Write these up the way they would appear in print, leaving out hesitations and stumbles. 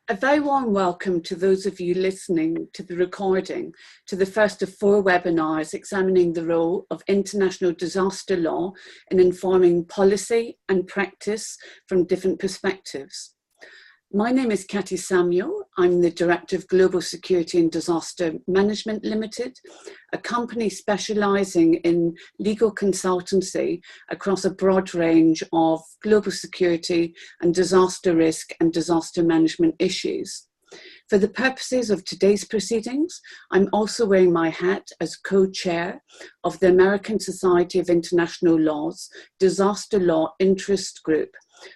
A very warm welcome to those of you listening to the recording to the first of 4 webinars examining the role of international disaster law in informing policy and practice from different perspectives. My name is Cathy Samuel. I'm the Director of Global Security and Disaster Management Limited, a company specialising in legal consultancy across a broad range of global security and disaster risk and disaster management issues. For the purposes of today's proceedings, I'm also wearing my hat as co-chair of the American Society of International Law's Disaster Law Interest Group,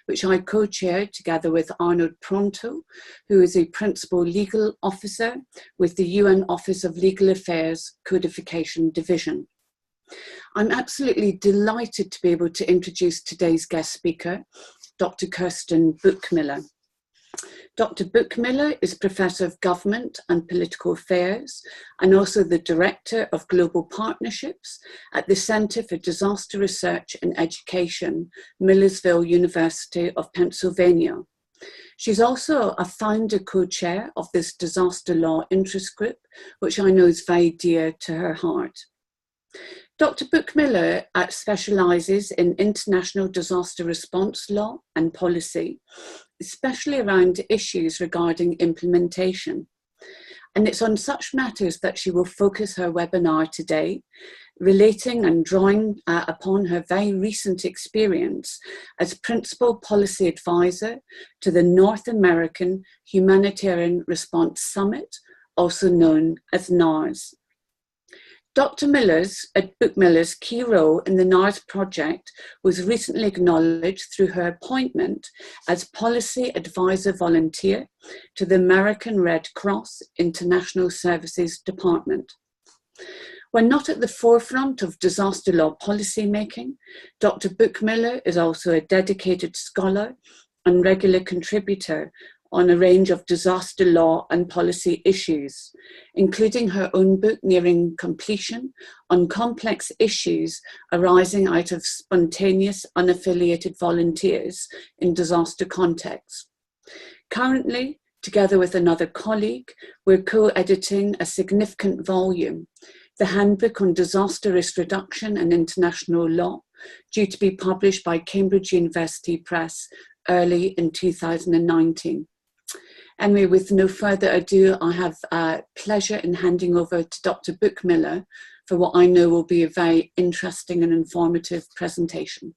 which I co-chair together with Arnold Pronto, who is a principal legal officer with the UN Office of Legal Affairs Codification Division. I'm absolutely delighted to be able to introduce today's guest speaker, Dr. Kristen Bookmiller. Dr. Bookmiller is Professor of Government and Political Affairs and also the Director of Global Partnerships at the Center for Disaster Research and Education, Millersville University of Pennsylvania. She's also a founder co-chair of this Disaster Law Interest Group, which I know is very dear to her heart. Dr. Bookmiller specialises in international disaster response law and policy, especially around issues regarding implementation. And it's on such matters that she will focus her webinar today, relating and drawing upon her very recent experience as Principal Policy Advisor to the North American Humanitarian Response Summit, also known as NARS. Dr. Bookmiller's key role in the NARS project was recently acknowledged through her appointment as Policy Advisor Volunteer to the American Red Cross International Services Department. When not at the forefront of disaster law policymaking, Dr. Bookmiller is also a dedicated scholar and regular contributor on a range of disaster law and policy issues, including her own book nearing completion on complex issues arising out of spontaneous, unaffiliated volunteers in disaster contexts. Currently, together with another colleague, we're co-editing a significant volume, the Handbook on Disaster Risk Reduction and International Law, due to be published by Cambridge University Press early in 2019. Anyway, with no further ado, I have pleasure in handing over to Dr. Bookmiller for what I know will be a very interesting and informative presentation.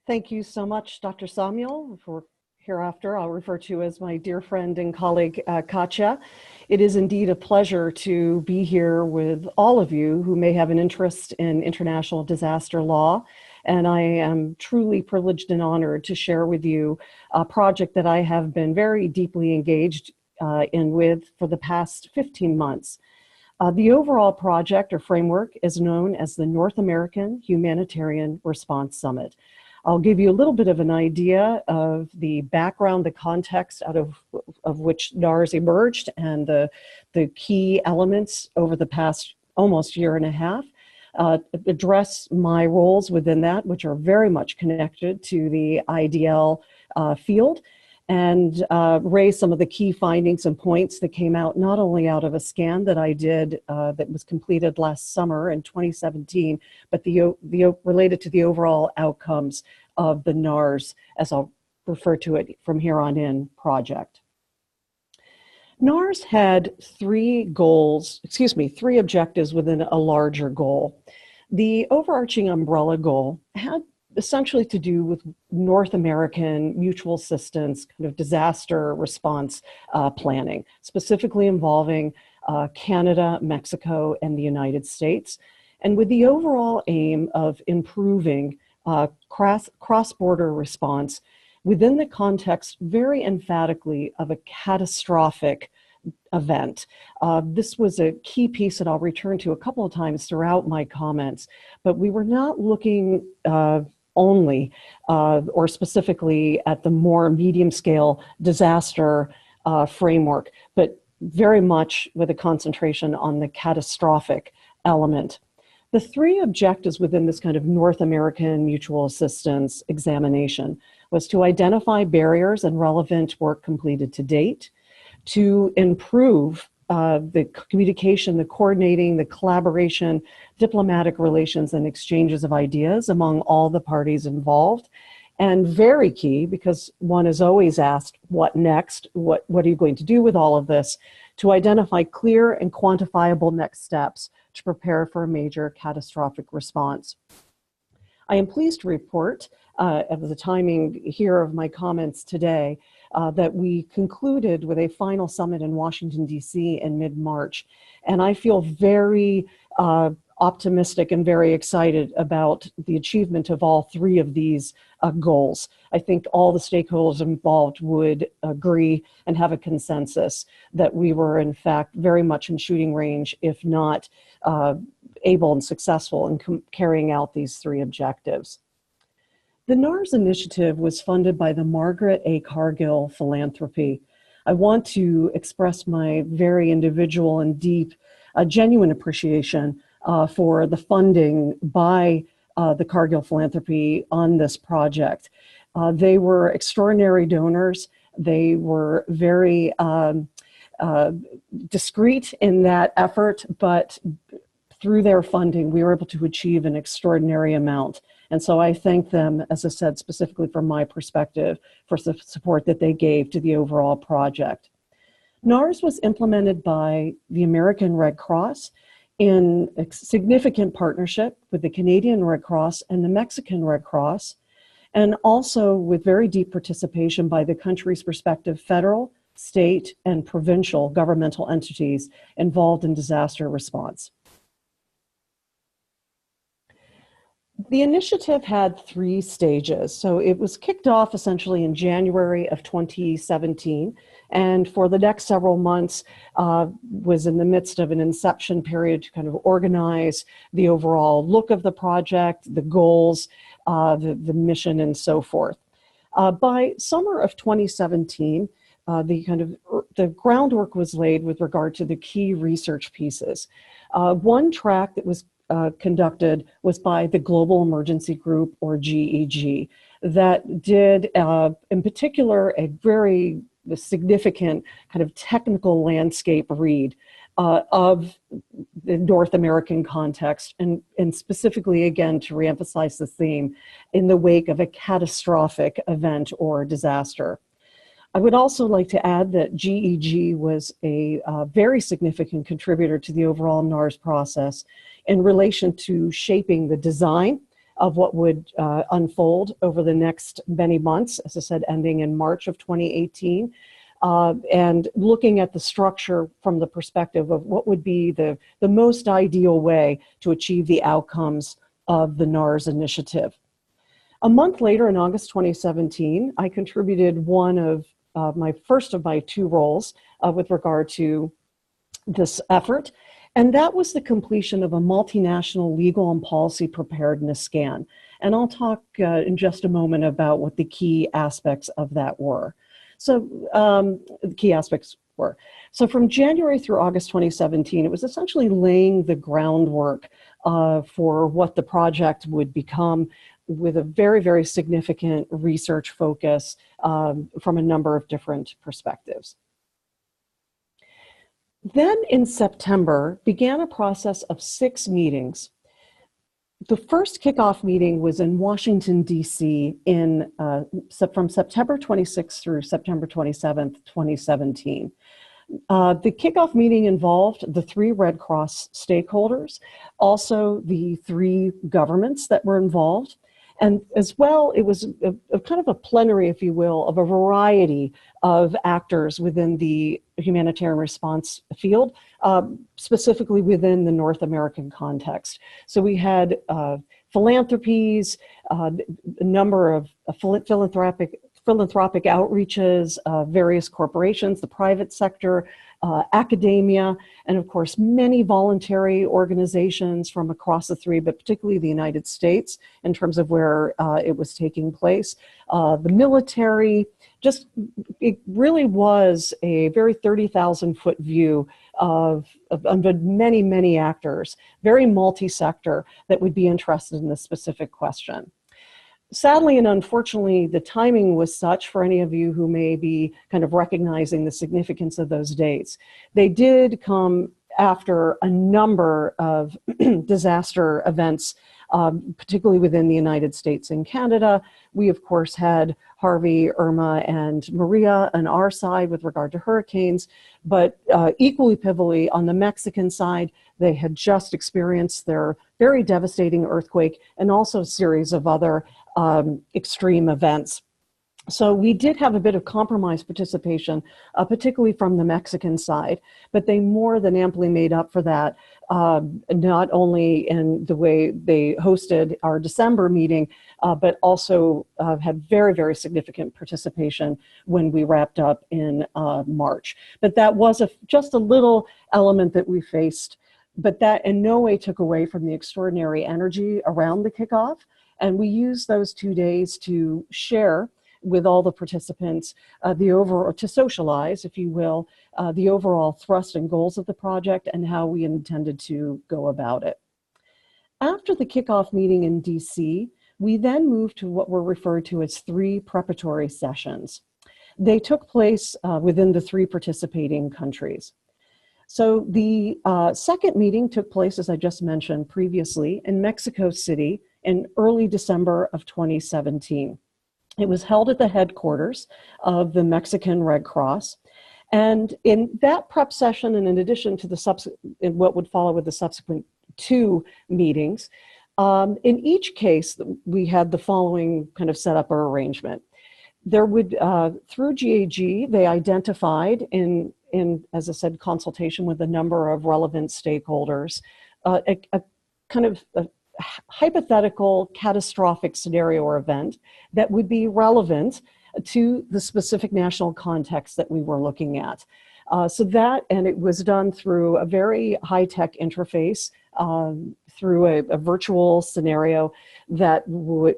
Thank you so much, Dr. Samuel. For hereafter, I'll refer to as my dear friend and colleague, Katja. It is indeed a pleasure to be here with all of you who may have an interest in international disaster law. And I am truly privileged and honored to share with you a project that I have been very deeply engaged with for the past 15 months. The overall project or framework is known as the North American Humanitarian Response Summit. I'll give you a little bit of an idea of the background, the context out of which NARS emerged, and the key elements over the past almost year and a half. Address my roles within that, which are very much connected to the IDL field, and raise some of the key findings and points that came out not only out of a scan that I did that was completed last summer in 2017, but related to the overall outcomes of the NARS, as I'll refer to it from here on in, project. NARS had three objectives within a larger goal. The overarching umbrella goal had essentially to do with North American mutual assistance, kind of disaster response planning, specifically involving Canada, Mexico, and the United States, and with the overall aim of improving cross-border response within the context very emphatically of a catastrophic event. This was a key piece that I'll return to a couple of times throughout my comments, but we were not looking only or specifically at the more medium scale disaster framework, but very much with a concentration on the catastrophic element. The three objectives within this kind of North American mutual assistance examination was to identify barriers and relevant work completed to date, to improve the communication, the coordinating, the collaboration, diplomatic relations, and exchanges of ideas among all the parties involved. And very key, because one is always asked, what next? What are you going to do with all of this? To identify clear and quantifiable next steps to prepare for a major catastrophic response. I am pleased to report, of the timing here of my comments today, that we concluded with a final summit in Washington, D.C. in mid-March. And I feel very optimistic and very excited about the achievement of all three of these goals. I think all the stakeholders involved would agree and have a consensus that we were, in fact, very much in shooting range, if not able and successful in carrying out these three objectives. The NARS initiative was funded by the Margaret A. Cargill Philanthropy. I want to express my very individual and deep, genuine appreciation for the funding by the Cargill Philanthropy on this project. They were extraordinary donors. They were very discreet in that effort, but through their funding, we were able to achieve an extraordinary amount. And so I thank them, as I said, specifically from my perspective, for the support that they gave to the overall project. NARS was implemented by the American Red Cross in a significant partnership with the Canadian Red Cross and the Mexican Red Cross, and also with very deep participation by the country's respective federal, state, and provincial governmental entities involved in disaster response. The initiative had three stages. So it was kicked off essentially in January of 2017, and for the next several months was in the midst of an inception period to kind of organize the overall look of the project, the goals, the mission, and so forth. By summer of 2017, the groundwork was laid with regard to the key research pieces. One track that was conducted was by the Global Emergency Group, or GEG, that did, in particular, a very significant kind of technical landscape read of the North American context, and specifically, again, to reemphasize the theme, in the wake of a catastrophic event or disaster. I would also like to add that GEG was a very significant contributor to the overall NARS process in relation to shaping the design of what would unfold over the next many months, as I said, ending in March of 2018, and looking at the structure from the perspective of what would be the most ideal way to achieve the outcomes of the NARS initiative. A month later, in August 2017, I contributed one of my first of my two roles with regard to this effort, and that was the completion of a multinational legal and policy preparedness scan. And I'll talk in just a moment about what the key aspects of that were. So the key aspects were. So from January through August 2017, it was essentially laying the groundwork for what the project would become, with a very, very significant research focus from a number of different perspectives. Then in September began a process of 6 meetings. The first kickoff meeting was in Washington, D.C. From September 26th through September 27th, 2017. The kickoff meeting involved the 3 Red Cross stakeholders, also the 3 governments that were involved. And as well, it was a kind of a plenary, if you will, of a variety of actors within the humanitarian response field, specifically within the North American context. So we had philanthropies, a number of philanthropic outreaches, various corporations, the private sector, academia, and of course, many voluntary organizations from across the 3, but particularly the United States in terms of where it was taking place. The military, it really was a very 30,000-foot view of many, many actors, very multi-sector that would be interested in this specific question. sadly and unfortunately, the timing was such, for any of you who may be kind of recognizing the significance of those dates, they did come after a number of disaster events, particularly within the United States and Canada. We, of course, had Harvey, Irma, and Maria on our side with regard to hurricanes, but equally pivotally on the Mexican side, they had just experienced their very devastating earthquake and also a series of other extreme events. So we did have a bit of compromised participation, particularly from the Mexican side, but they more than amply made up for that, not only in the way they hosted our December meeting, but also had very, very significant participation when we wrapped up in March. But that was just a little element that we faced, but that in no way took away from the extraordinary energy around the kickoff. And we used those 2 days to share with all the participants, to socialize, if you will, the overall thrust and goals of the project and how we intended to go about it. After the kickoff meeting in DC, we then moved to what were referred to as 3 preparatory sessions. They took place within the 3 participating countries. So the second meeting took place, as I just mentioned previously, in Mexico City in early December of 2017. It was held at the headquarters of the Mexican Red Cross. And in that prep session, and in addition to what would follow with the subsequent 2 meetings, in each case, we had the following kind of setup or arrangement. There would, through GAG, they identified in, as I said, consultation with a number of relevant stakeholders, a kind of a hypothetical catastrophic scenario or event that would be relevant to the specific national context that we were looking at. And it was done through a very high-tech interface, through a virtual scenario that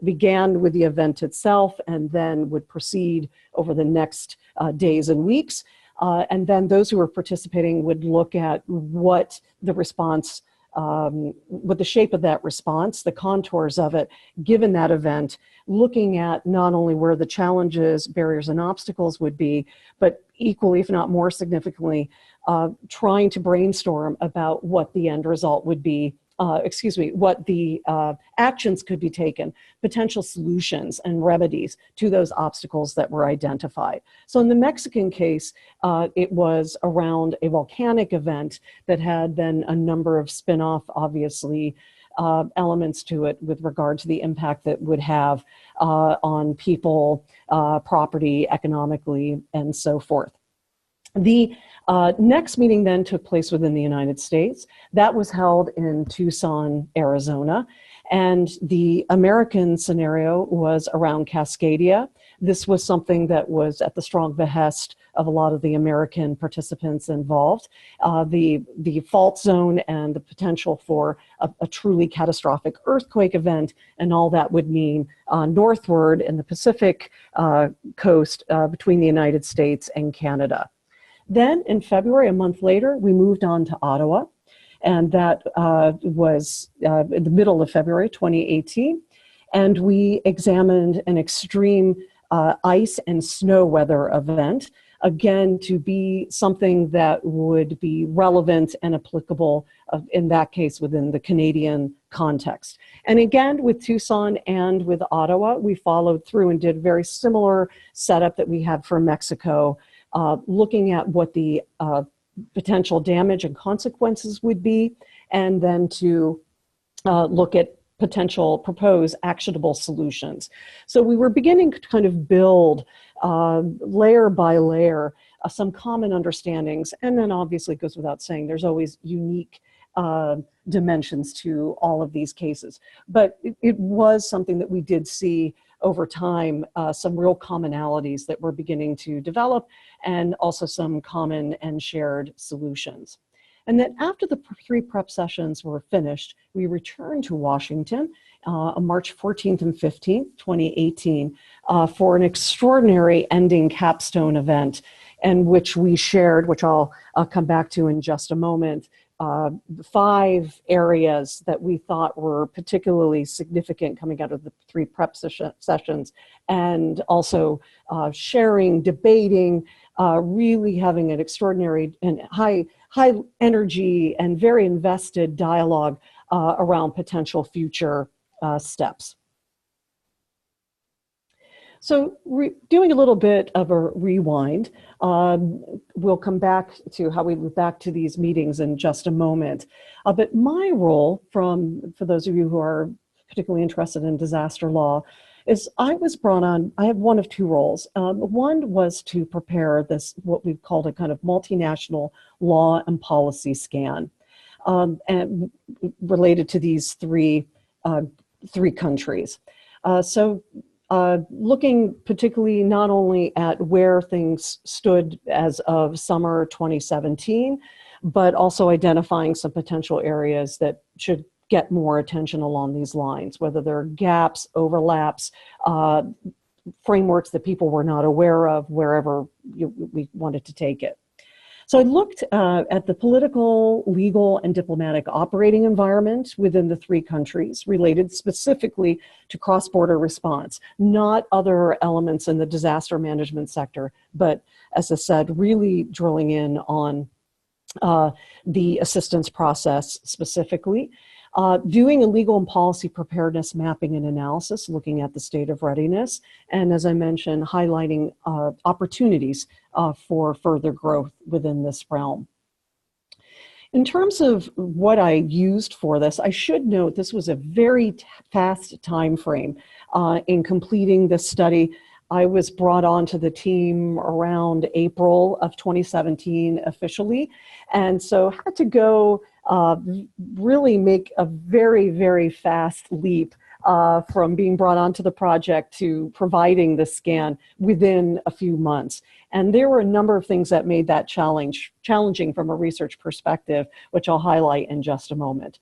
began with the event itself and then would proceed over the next days and weeks. And then those who were participating would look at what the response, what the shape of that response, the contours of it, given that event, looking at not only where the challenges, barriers, and obstacles would be, but equally, if not more significantly, trying to brainstorm about what the end result would be, what the actions could be taken, potential solutions and remedies to those obstacles that were identified. So in the Mexican case, it was around a volcanic event that had then a number of spin-off, obviously, elements to it with regard to the impact that would have on people, property, economically, and so forth. The next meeting then took place within the United States. That was held in Tucson, Arizona. And the American scenario was around Cascadia. This was something that was at the strong behest of a lot of the American participants involved. The fault zone and the potential for a truly catastrophic earthquake event and all that would mean northward in the Pacific coast between the United States and Canada. Then in February, a month later, we moved on to Ottawa, and that was in the middle of February 2018, and we examined an extreme ice and snow weather event, again, to be something that would be relevant and applicable, in that case, within the Canadian context. And again, with Tucson and with Ottawa, we followed through and did a very similar setup that we had for Mexico, looking at what the potential damage and consequences would be, and then to look at potential proposed actionable solutions. So we were beginning to kind of build layer by layer some common understandings, and then obviously it goes without saying there's always unique dimensions to all of these cases. But it was something that we did see over time, some real commonalities that were beginning to develop, and also some common and shared solutions. And then after the 3 prep sessions were finished, we returned to Washington on March 14th and 15th, 2018, for an extraordinary ending capstone event, in which we shared, which I'll come back to in just a moment, 5 areas that we thought were particularly significant coming out of the 3 prep sessions, and also sharing, debating, really having an extraordinary and high energy and very invested dialogue around potential future steps. So doing a little bit of a rewind, we'll come back to how we move back to these meetings in just a moment. But my role, for those of you who are particularly interested in disaster law, is I was brought on. I have one of 2 roles. One was to prepare this, what we've called a kind of multinational law and policy scan, and related to these three countries. Looking particularly not only at where things stood as of summer 2017, but also identifying some potential areas that should get more attention along these lines, whether there are gaps, overlaps, frameworks that people were not aware of, wherever we wanted to take it. So I looked at the political, legal, and diplomatic operating environment within the 3 countries, related specifically to cross-border response, not other elements in the disaster management sector, but as I said, really drilling in on the assistance process specifically. Doing a legal and policy preparedness mapping and analysis, looking at the state of readiness, and as I mentioned, highlighting opportunities for further growth within this realm. In terms of what I used for this, I should note this was a very fast time frame in completing this study. I was brought onto the team around April of 2017 officially, and so had to go really make a very, very fast leap from being brought onto the project to providing the scan within a few months. And there were a number of things that made that challenging from a research perspective, which I'll highlight in just a moment.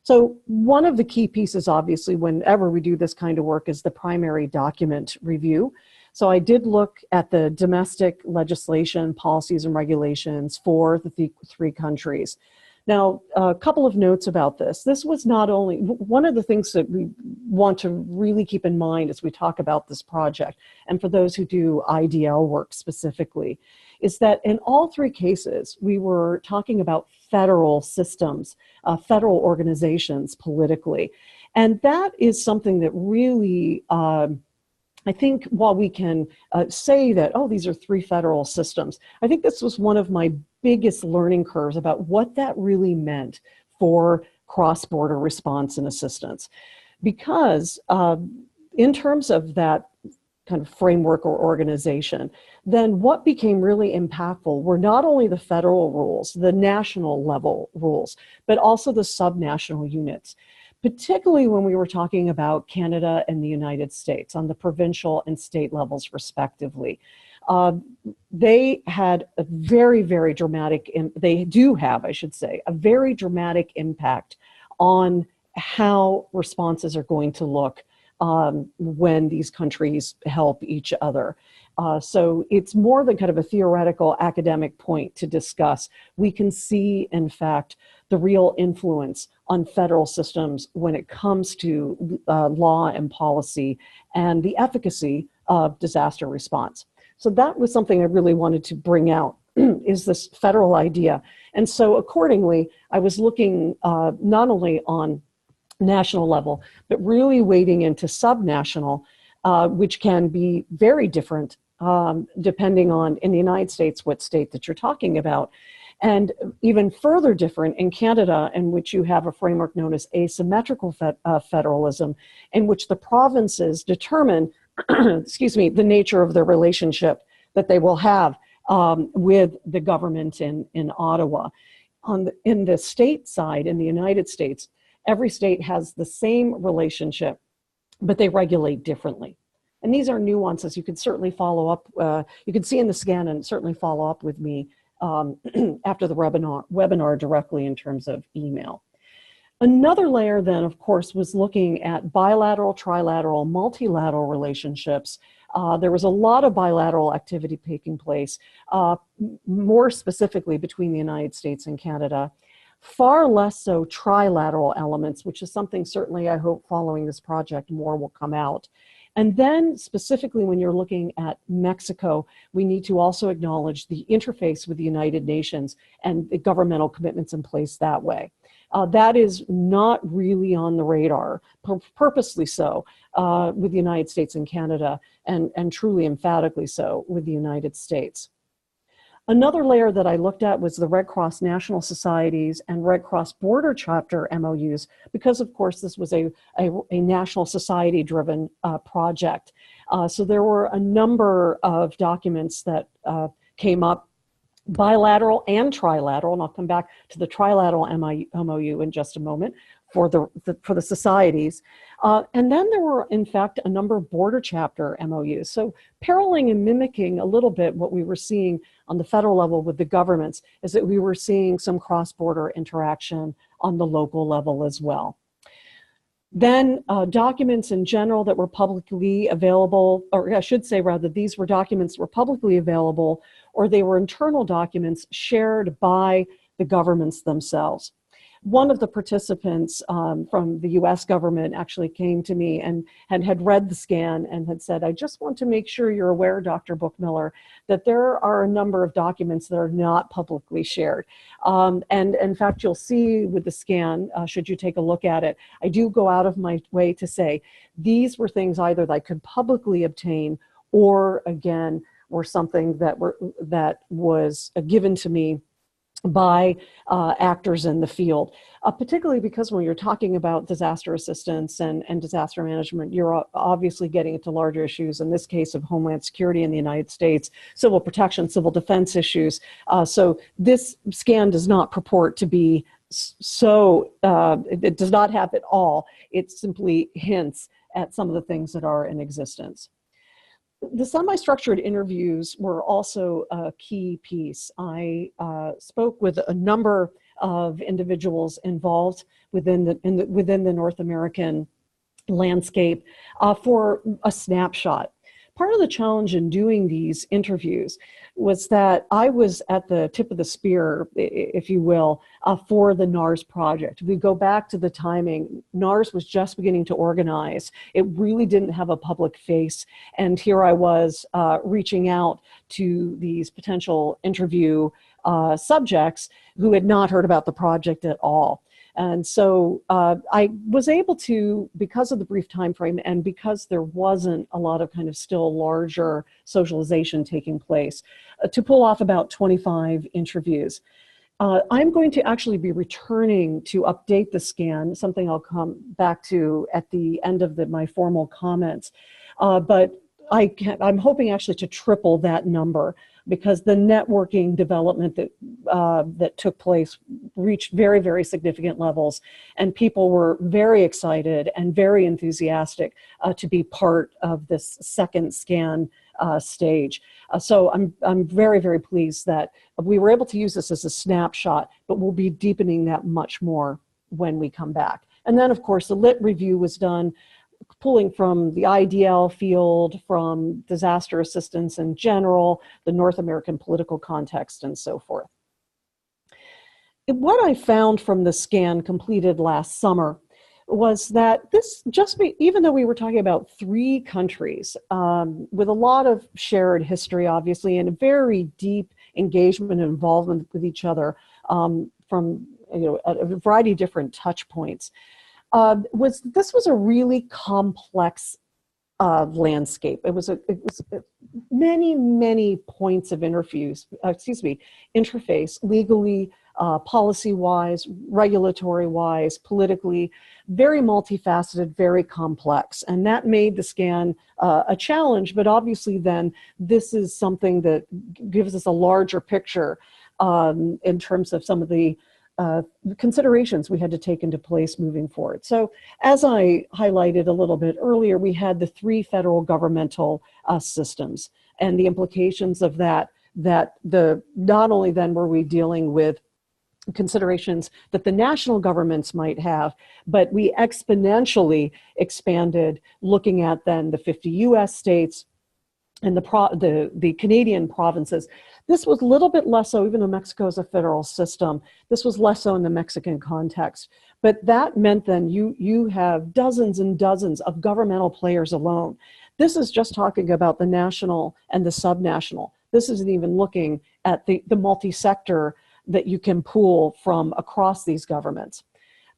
So one of the key pieces, obviously, whenever we do this kind of work, is the primary document review. So I did look at the domestic legislation, policies, and regulations for the 3 countries. Now, a couple of notes about this. This was not only, one of the things that we want to really keep in mind as we talk about this project, and for those who do IDL work specifically, is that in all 3 cases, we were talking about federal systems, federal organizations politically. And that is something that really, I think while we can say that, oh, these are 3 federal systems, I think this was one of my biggest learning curves about what that really meant for cross-border response and assistance. Because in terms of that kind of framework or organization, then what became really impactful were not only the federal rules, the national level rules, but also the subnational units, particularly when we were talking about Canada and the United States on the provincial and state levels respectively. They had a very, very dramatic, they do have, I should say, a very dramatic impact on how responses are going to look when these countries help each other. So it's more than kind of a theoretical academic point to discuss. We can see, in fact, the real influence on federal systems when it comes to law and policy and the efficacy of disaster response. So that was something I really wanted to bring out, is this federal idea. And so accordingly, I was looking not only on national level, but really wading into subnational, which can be very different depending on, in the United States, what state that you're talking about. And even further different in Canada, in which you have a framework known as asymmetrical federalism, in which the provinces determine, excuse me, the nature of the relationship that they will have with the government in Ottawa. In the state side, in the United States, every state has the same relationship, but they regulate differently. And these are nuances you can certainly follow up, you can see in the scan and certainly follow up with me after the webinar directly in terms of email. Another layer then, of course, was looking at bilateral, trilateral, multilateral relationships. There was a lot of bilateral activity taking place, more specifically between the United States and Canada. far less so trilateral elements, which is something certainly I hope following this project more will come out. And then specifically when you're looking at Mexico, we need to also acknowledge the interface with the United Nations and the governmental commitments in place that way. That is not really on the radar, purposely so, with the United States and Canada, and truly emphatically so with the United States. Another layer that I looked at was the Red Cross National Societies and Red Cross Border Chapter MOUs, because of course this was a national society-driven project. So there were a number of documents that came up, bilateral and trilateral, and I'll come back to the trilateral MOU in just a moment, for the societies. And then there were, in fact, a number of border chapter MOUs. So paralleling and mimicking a little bit what we were seeing on the federal level with the governments is that we were seeing some cross-border interaction on the local level as well. Then documents in general that were publicly available, or I should say rather, these were documents that were publicly available, or they were internal documents shared by the governments themselves. One of the participants from the US government actually came to me and had read the scan and had said, I just want to make sure you're aware, Dr. Bookmiller, that there are a number of documents that are not publicly shared. And in fact, you'll see with the scan, should you take a look at it, I do go out of my way to say, these were things either that I could publicly obtain or again, were something that was given to me by actors in the field, particularly because when you're talking about disaster assistance and disaster management, you're obviously getting into larger issues, in this case of Homeland Security in the United States, civil protection, civil defense issues. So this scan does not purport to be it does not have it all. It simply hints at some of the things that are in existence. The semi-structured interviews were also a key piece. I spoke with a number of individuals involved within the North American landscape for a snapshot. Part of the challenge in doing these interviews was that I was at the tip of the spear, if you will, for the NARS project. We go back to the timing. NARS was just beginning to organize. It really didn't have a public face. And here I was reaching out to these potential interview subjects who had not heard about the project at all. And so I was able to, because of the brief time frame and because there wasn't a lot of kind of still larger socialization taking place, to pull off about 25 interviews. I'm going to actually be returning to update the scan, something I'll come back to at the end of my formal comments. But I'm hoping actually to triple that number, because the networking development that took place reached very, very significant levels, and people were very excited and very enthusiastic to be part of this second scan stage. So I'm very, very pleased that we were able to use this as a snapshot, but we'll be deepening that much more when we come back. And then, of course, the lit review was done, pulling from the IDL field, from disaster assistance in general, the North American political context, and so forth. What I found from the scan completed last summer was that this even though we were talking about 3 countries with a lot of shared history, obviously, and a very deep engagement and involvement with each other from a variety of different touch points, this was a really complex landscape. It was many points of interface, legally, policy-wise, regulatory-wise, politically, very multifaceted, very complex. And that made the scan a challenge, but obviously then this is something that gives us a larger picture in terms of some of the considerations we had to take into place moving forward. So as I highlighted a little bit earlier, we had the 3 federal governmental systems and the implications of that not only then were we dealing with considerations that the national governments might have, but we exponentially expanded looking at then the 50 US states, and the Canadian provinces. This was a little bit less so, even though Mexico is a federal system, this was less so in the Mexican context. But that meant then you have dozens and dozens of governmental players alone. This is just talking about the national and the subnational. This isn't even looking at the multi-sector that you can pool from across these governments.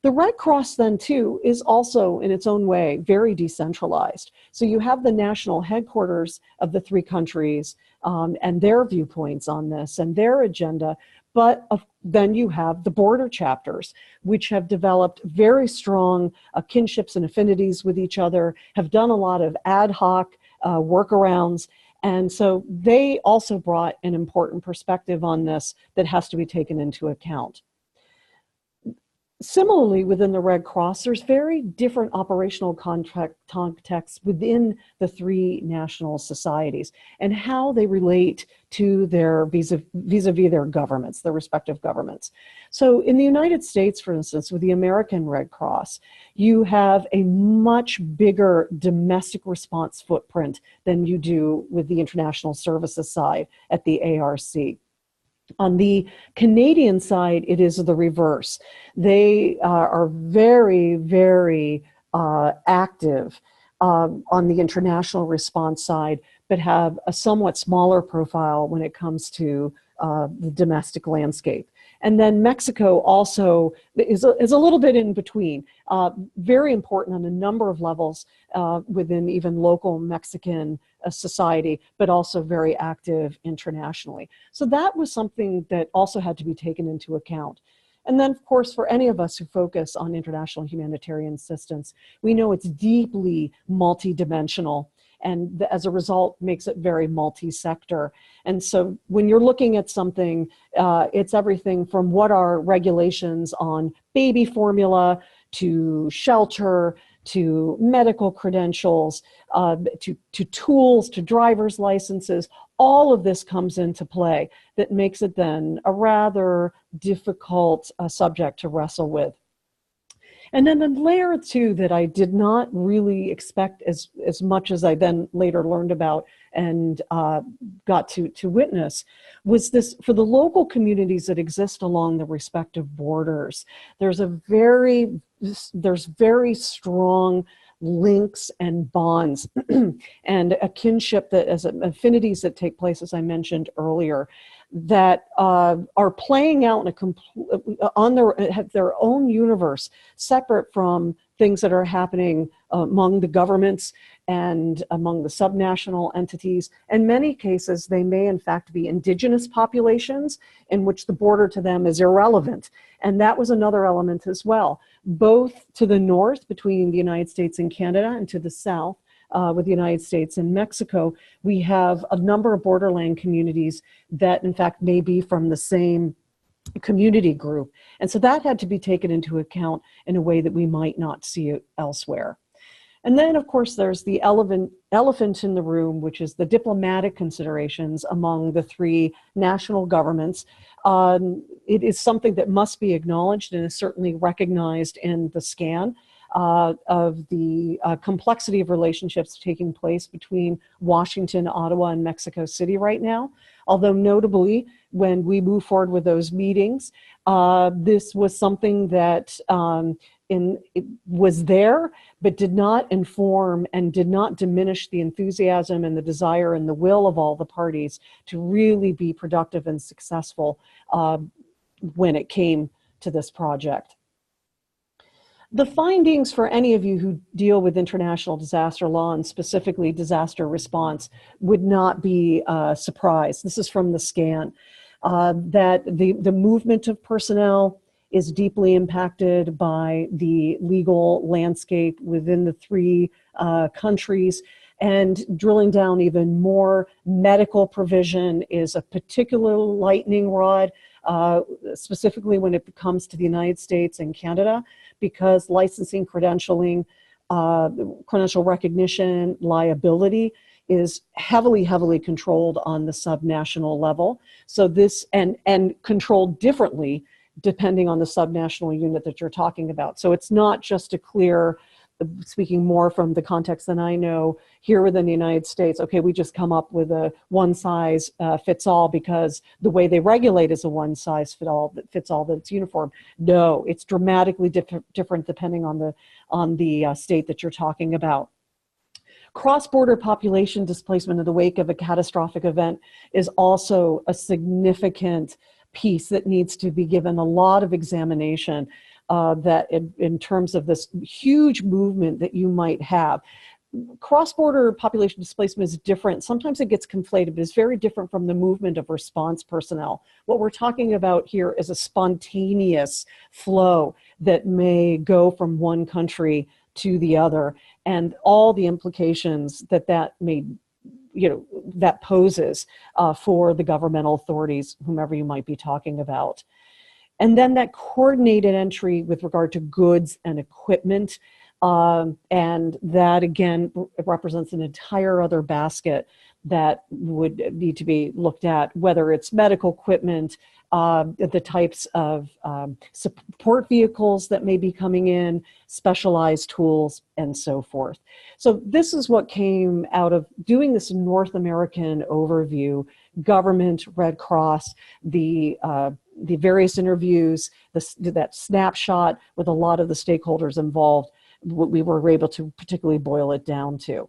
The Red Cross then too is also in its own way very decentralized. So you have the national headquarters of the three countries and their viewpoints on this and their agenda, but then you have the border chapters, which have developed very strong kinships and affinities with each other, have done a lot of ad hoc workarounds. And so they also brought an important perspective on this that has to be taken into account. Similarly, within the Red Cross, there's very different operational contexts within the three national societies and how they relate to their vis-a-vis their governments, their respective governments. So in the United States, for instance, with the American Red Cross, you have a much bigger domestic response footprint than you do with the international services side at the ARC. On the Canadian side, it is the reverse. They are very, very active on the international response side, but have a somewhat smaller profile when it comes to the domestic landscape. And then Mexico also is a little bit in between, very important on a number of levels within even local Mexican society, but also very active internationally. So that was something that also had to be taken into account. And then, of course, for any of us who focus on international humanitarian assistance, we know it's deeply multidimensional, and as a result makes it very multi-sector. And so when you're looking at something, it's everything from what are regulations on baby formula to shelter, to medical credentials, to tools, to driver's licenses. All of this comes into play that makes it then a rather difficult subject to wrestle with. And then the layer two that I did not really expect as much as I then later learned about and got to witness was this: for the local communities that exist along the respective borders, there's very strong links and bonds and a kinship that as affinities that take place, as I mentioned earlier, that are playing out in have their own universe, separate from things that are happening among the governments and among the subnational entities. In many cases, they may in fact be indigenous populations in which the border to them is irrelevant. And that was another element as well, both to the north between the United States and Canada, and to the south with the United States and Mexico. We have a number of borderland communities that in fact may be from the same community group. And so that had to be taken into account in a way that we might not see it elsewhere. And then, of course, there's the elephant in the room, which is the diplomatic considerations among the three national governments. It is something that must be acknowledged and is certainly recognized in the scan of the complexity of relationships taking place between Washington, Ottawa, and Mexico City right now. Although notably, when we move forward with those meetings, this was something that it was there, but did not inform and did not diminish the enthusiasm and the desire and the will of all the parties to really be productive and successful when it came to this project. The findings for any of you who deal with international disaster law and specifically disaster response would not be a surprise. This is from the scan, that the movement of personnel is deeply impacted by the legal landscape within the three countries. And drilling down even more, medical provision is a particular lightning rod, specifically when it comes to the United States and Canada, because licensing, credentialing, credential recognition, liability is heavily controlled on the subnational level. So this, and controlled differently depending on the subnational unit that you're talking about. So it's not just a clear speaking more from the context than I know, here within the United States, okay, we just come up with a one size fits all because the way they regulate is a one size fits all that's uniform. No, it's dramatically different depending on the state that you're talking about. Cross-border population displacement in the wake of a catastrophic event is also a significant piece that needs to be given a lot of examination, that in terms of this huge movement that you might have. Cross-border population displacement is different. Sometimes it gets conflated, but it's very different from the movement of response personnel. What we're talking about here is a spontaneous flow that may go from one country to the other, and all the implications that may, that poses for the governmental authorities, whomever you might be talking about. And then that coordinated entry with regard to goods and equipment, and that again represents an entire other basket that would need to be looked at, whether it's medical equipment, the types of support vehicles that may be coming in, specialized tools, and so forth. So this is what came out of doing this North American overview: government, Red Cross, the various interviews, that snapshot with a lot of the stakeholders involved. We were able to particularly boil it down to.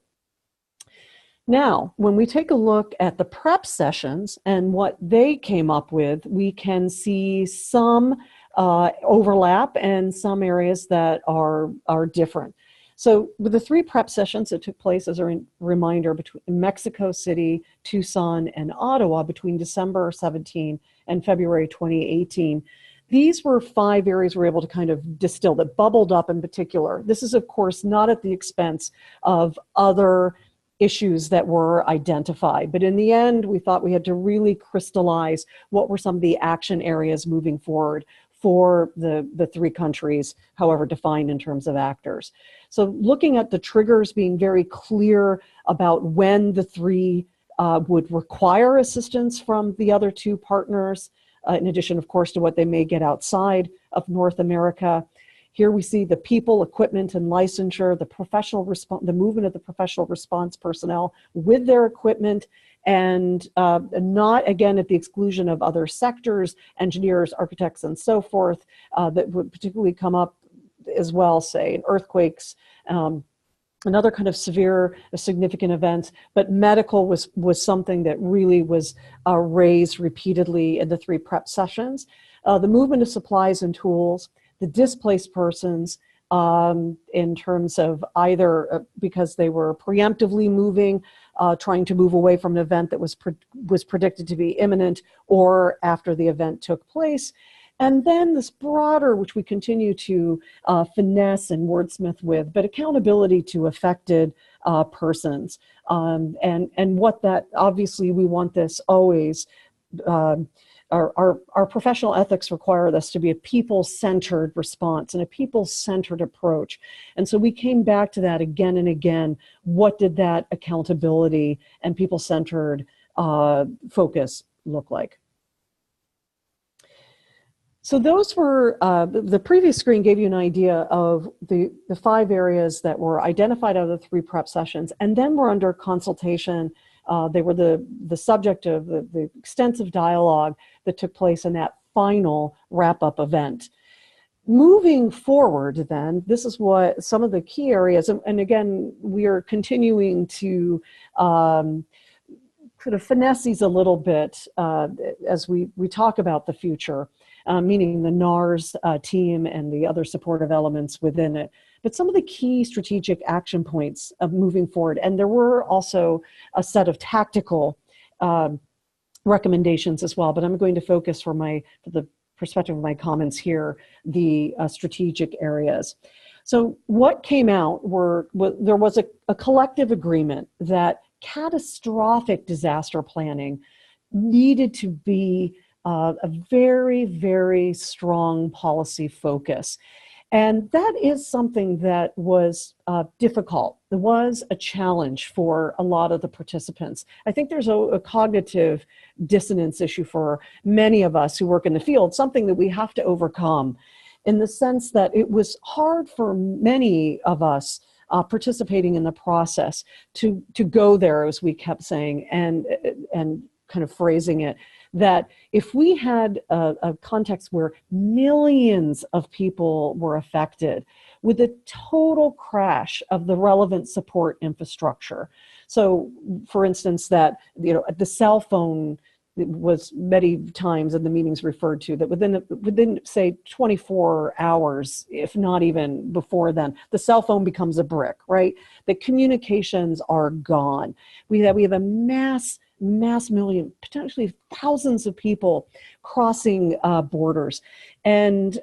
Now, when we take a look at the prep sessions and what they came up with, we can see some overlap and some areas that are different. So with the 3 prep sessions that took place, as a reminder, between Mexico City, Tucson, and Ottawa between December 17 and February 2018, these were 5 areas we were able to kind of distill that bubbled up in particular. This is, of course, not at the expense of other issues that were identified. But in the end, we thought we had to really crystallize what were some of the action areas moving forward for the 3 countries, however defined in terms of actors. So looking at the triggers, being very clear about when the 3 would require assistance from the other 2 partners, in addition, of course, to what they may get outside of North America. Here we see the people, equipment, and licensure, the movement of the professional response personnel with their equipment, and not, again, at the exclusion of other sectors, engineers, architects, and so forth, that would particularly come up as well, say, in earthquakes, another kind of severe, significant events. But medical was something that really was raised repeatedly in the 3 prep sessions. The movement of supplies and tools, the displaced persons, in terms of either because they were preemptively moving, trying to move away from an event that was predicted to be imminent, or after the event took place. And then this broader, which we continue to finesse and wordsmith with, but accountability to affected persons. And what that, obviously we want this always, our professional ethics require this to be a people-centered response and a people-centered approach. And so we came back to that again and again. What did that accountability and people-centered focus look like? So those were, the previous screen gave you an idea of the 5 areas that were identified out of the 3 prep sessions, and then we're under consultation. They were the subject of the extensive dialogue that took place in that final wrap-up event. Moving forward then, this is what some of the key areas, and again, we are continuing to kind of finesse these a little bit as we talk about the future. Meaning the NARS team and the other supportive elements within it. But some of the key strategic action points of moving forward, and there were also a set of tactical recommendations as well, but I'm going to focus for the perspective of my comments here, the strategic areas. So what came out there was a collective agreement that catastrophic disaster planning needed to be a very, very strong policy focus. And that is something that was difficult. It was a challenge for a lot of the participants. I think there's a cognitive dissonance issue for many of us who work in the field, something that we have to overcome. in the sense that it was hard for many of us participating in the process to go there, as we kept saying, and kind of phrasing it, that if we had a context where millions of people were affected with a total crash of the relevant support infrastructure. So for instance, that, the cell phone was many times in the meetings referred to, that within say 24 hours, if not even before then, the cell phone becomes a brick, right? The communications are gone. We have a mass million, potentially thousands of people crossing borders, and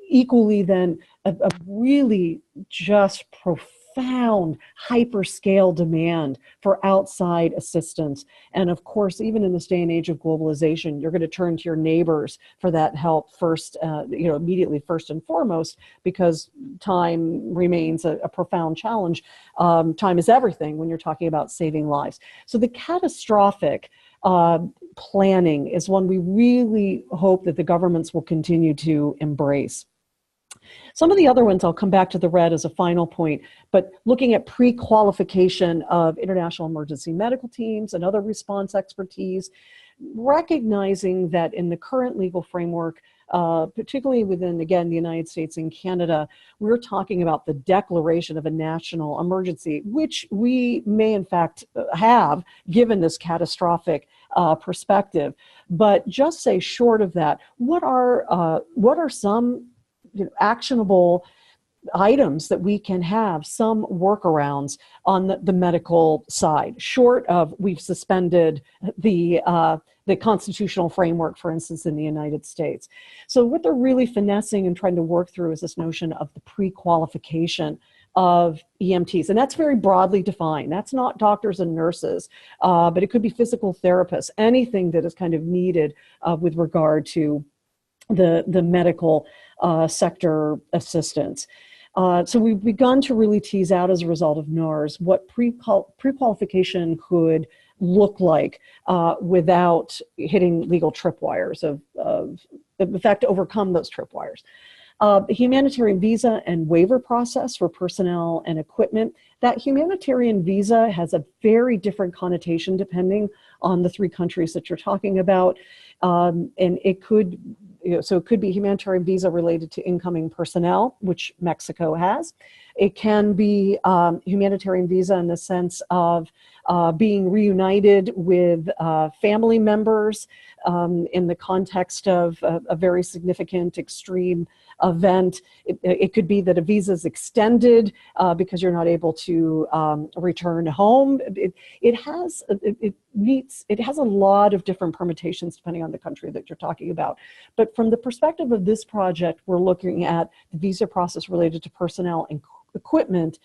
equally then a really just profound hyperscale demand for outside assistance. And of course, even in this day and age of globalization, you're going to turn to your neighbors for that help first, immediately first and foremost, because time remains a profound challenge. Time is everything when you're talking about saving lives. So the catastrophic planning is one we really hope that the governments will continue to embrace. Some of the other ones, I'll come back to the red as a final point, but looking at pre-qualification of international emergency medical teams and other response expertise, recognizing that in the current legal framework, particularly within, again, the United States and Canada, we're talking about the declaration of a national emergency, which we may in fact have, given this catastrophic perspective. But just say short of that, what are some actionable items that we can have, some workarounds on the medical side, short of we've suspended the constitutional framework, for instance, in the United States. So what they're really finessing and trying to work through is this notion of the pre-qualification of EMTs. And that's very broadly defined. That's not doctors and nurses, but it could be physical therapists, anything that is kind of needed with regard to the medical sector assistance. So we've begun to really tease out, as a result of NARS, what pre-qualification could look like without hitting legal tripwires in fact, to overcome those tripwires. The humanitarian visa and waiver process for personnel and equipment. That humanitarian visa has a very different connotation depending on the three countries that you're talking about. And it could, so it could be humanitarian visa related to incoming personnel, which Mexico has. It can be humanitarian visa in the sense of being reunited with family members in the context of a very significant extreme event. It could be that a visa is extended because you're not able to return home. It has a lot of different permutations depending on the country that you're talking about. But from the perspective of this project, we're looking at the visa process related to personnel and equipment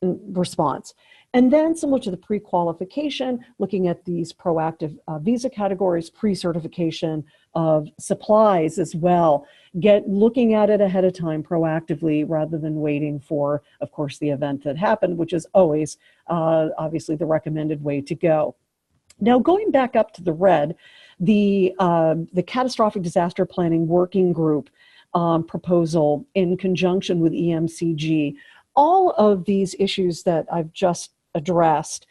response. And then, similar to the pre-qualification, looking at these proactive visa categories, pre-certification of supplies as well, looking at it ahead of time proactively rather than waiting for, of course, the event that happened, which is always obviously the recommended way to go. Now, going back up to the red, the Catastrophic Disaster Planning Working Group proposal in conjunction with EMCG, all of these issues that I've just addressed,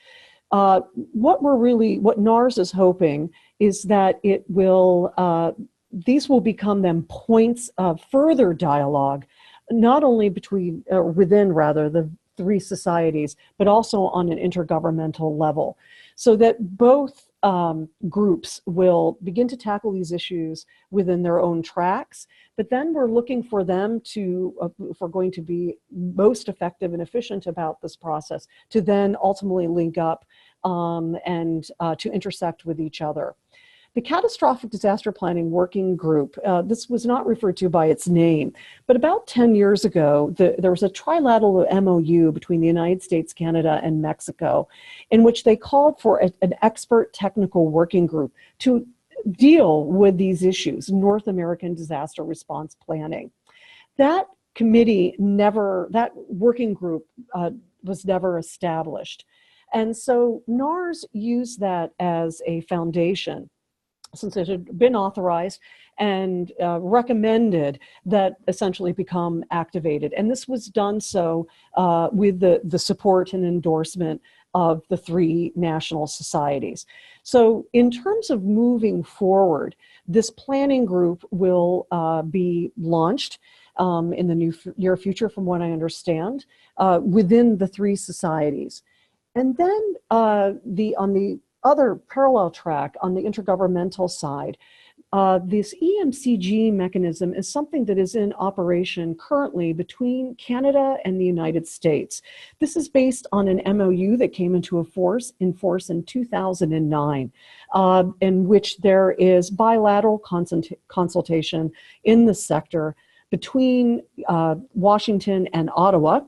what NARS is hoping is that it will, these will become then points of further dialogue, not only within the three societies, but also on an intergovernmental level, so that both groups will begin to tackle these issues within their own tracks. But then we're looking for them to, if we're going to be most effective and efficient about this process, to then ultimately link up and to intersect with each other. The Catastrophic Disaster Planning Working Group, this was not referred to by its name, but about 10 years ago, there was a trilateral MOU between the United States, Canada, and Mexico, in which they called for an expert technical working group to deal with these issues, North American disaster response planning. That that working group was never established. And so NARS used that as a foundation since it had been authorized and recommended that essentially become activated. And this was done so with the support and endorsement of the 3 national societies. So in terms of moving forward, this planning group will be launched in the near future, from what I understand, within the 3 societies. And then on the other parallel track, on the intergovernmental side, this EMCG mechanism is something that is in operation currently between Canada and the United States. This is based on an MOU that came into force in 2009, in which there is bilateral consultation in the sector between Washington and Ottawa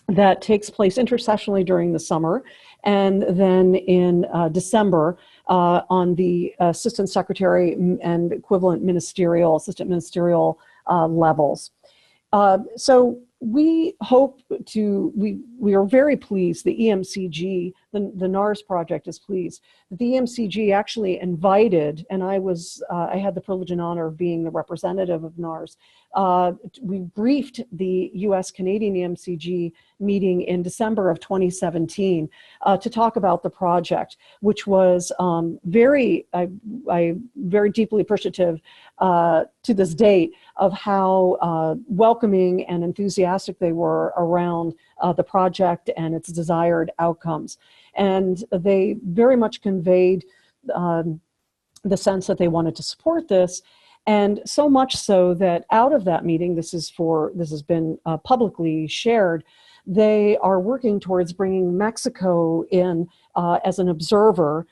that takes place intersessionally during the summer, and then in December on the assistant secretary and equivalent ministerial, assistant ministerial levels. So we hope to, we are very pleased, the EMCG, the NARS project is pleased, that the EMCG actually invited, and I had the privilege and honor of being the representative of NARS. We briefed the US-Canadian EMCG meeting in December of 2017 to talk about the project, which was I'm very deeply appreciative to this date of how welcoming and enthusiastic they were around the project and its desired outcomes. And they very much conveyed the sense that they wanted to support this. And so much so that out of that meeting, this has been publicly shared, they are working towards bringing Mexico in as an observer,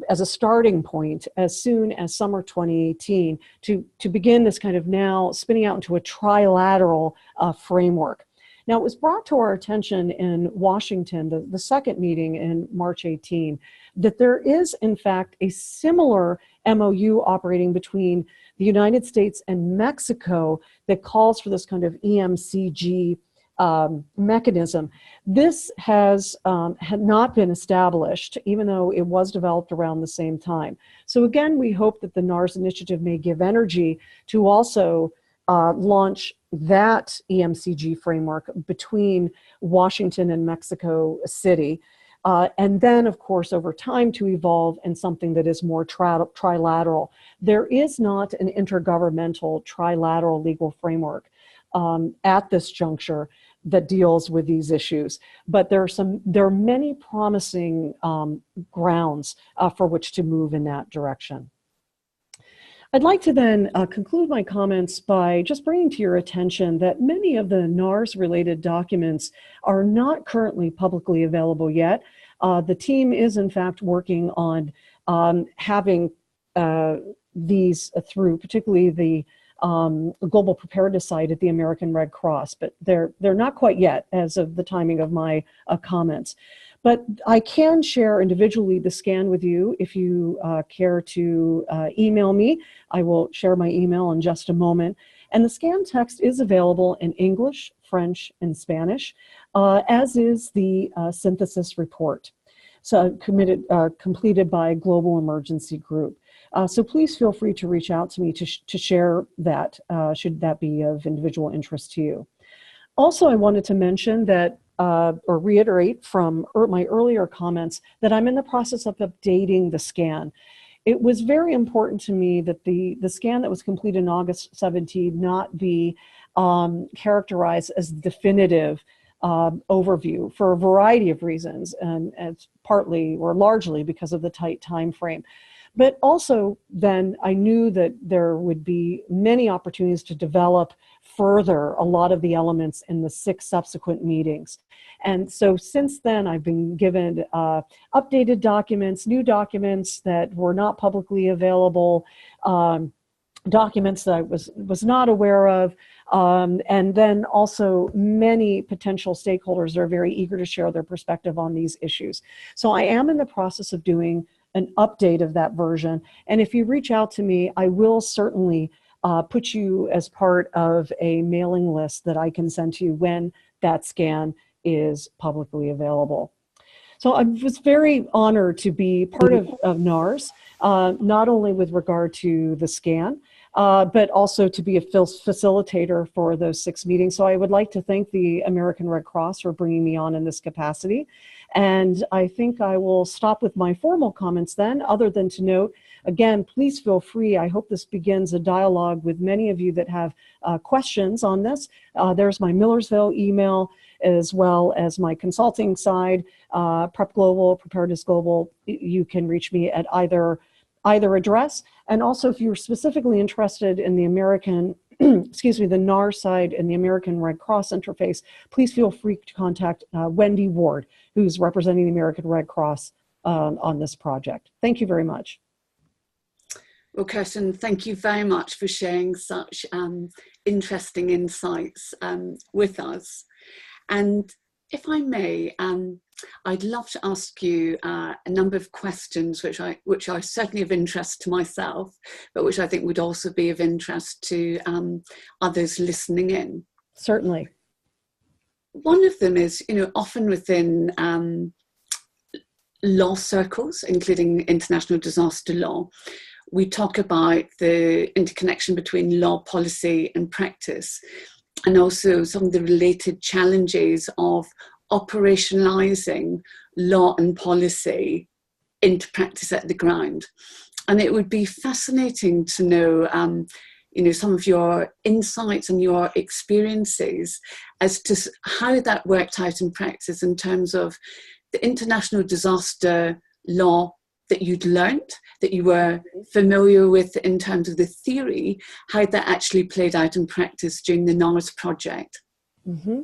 as a starting point, as soon as summer 2018, to begin this kind of now spinning out into a trilateral framework. Now, it was brought to our attention in Washington, the second meeting in March 18, that there is, in fact, a similar MOU operating between the United States and Mexico that calls for this kind of EMCG mechanism. This had not been established, even though it was developed around the same time. So again, we hope that the NARS initiative may give energy to also launch that EMCG framework between Washington and Mexico City. And then, of course, over time to evolve in something that is more trilateral. There is not an intergovernmental trilateral legal framework at this juncture that deals with these issues, but there are many promising grounds for which to move in that direction. I'd like to then conclude my comments by just bringing to your attention that many of the NARS-related documents are not currently publicly available yet. The team is, in fact, working on having these through, particularly the global preparedness site at the American Red Cross, but they're not quite yet as of the timing of my comments. But I can share individually the scan with you if you care to email me. I will share my email in just a moment. And the scan text is available in English, French, and Spanish, as is the synthesis report. So completed by Global Emergency Group. So please feel free to reach out to me to share that, should that be of individual interest to you. Also, I wanted to mention that, or reiterate from my earlier comments, that I'm in the process of updating the scan. It was very important to me that the scan that was completed in August 17 not be characterized as definitive overview for a variety of reasons, and it's partly or largely because of the tight time frame. But also then I knew that there would be many opportunities to develop further a lot of the elements in the 6 subsequent meetings. And so since then I've been given updated documents, new documents that were not publicly available, documents that I was not aware of, and then also many potential stakeholders are very eager to share their perspective on these issues. So I am in the process of doing an update of that version. And if you reach out to me, I will certainly put you as part of a mailing list that I can send to you when that scan is publicly available. So I was very honored to be part of NARS. not only with regard to the scan, but also to be a facilitator for those 6 meetings. So I would like to thank the American Red Cross for bringing me on in this capacity. And I think I will stop with my formal comments then, other than to note, again, please feel free. I hope this begins a dialogue with many of you that have questions on this. There's my Millersville email, as well as my consulting side, Prep Global, Preparedness Global. You can reach me at either address. And also, if you're specifically interested in the American, excuse me, the NAR side and the American Red Cross interface, please feel free to contact Wendy Ward, who's representing the American Red Cross on this project. Thank you very much. Well, Kirsten, thank you very much for sharing such interesting insights with us. And if I may, I'd love to ask you a number of questions which are certainly of interest to myself, but which I think would also be of interest to others listening in. Certainly. One of them is, often within law circles, including international disaster law, we talk about the interconnection between law, policy and practice, and also some of the related challenges of operationalizing law and policy into practice at the ground. And it would be fascinating to know, some of your insights and your experiences as to how that worked out in practice in terms of the international disaster law that you'd learned, that you were familiar with in terms of the theory, how that actually played out in practice during the NARS project. Mm-hmm.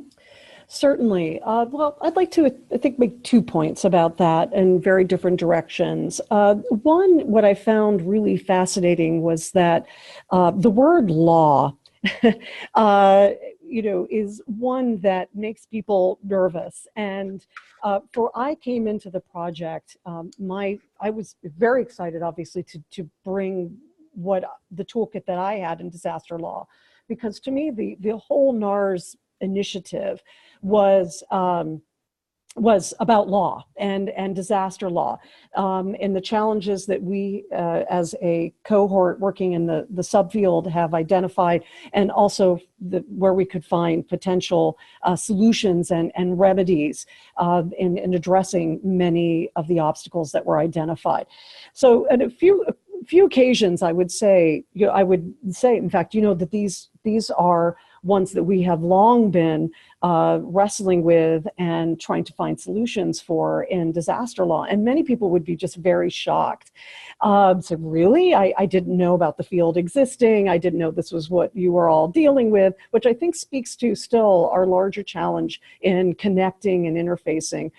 Certainly. Well, I'd like to, I think, make 2 points about that in very different directions. One, what I found really fascinating was that the word law, is one that makes people nervous. And I came into the project, I was very excited, obviously, to bring the toolkit that I had in disaster law, because to me, the whole NARS initiative was about law and disaster law, and the challenges that we as a cohort working in the subfield have identified, and also where we could find potential solutions and remedies in addressing many of the obstacles that were identified. So at a few occasions, I would say, in fact, that these are ones that we have long been wrestling with and trying to find solutions for in disaster law. And many people would be just very shocked. So really, I didn't know about the field existing. I didn't know this was what you were all dealing with, which I think speaks to still our larger challenge in connecting and interfacing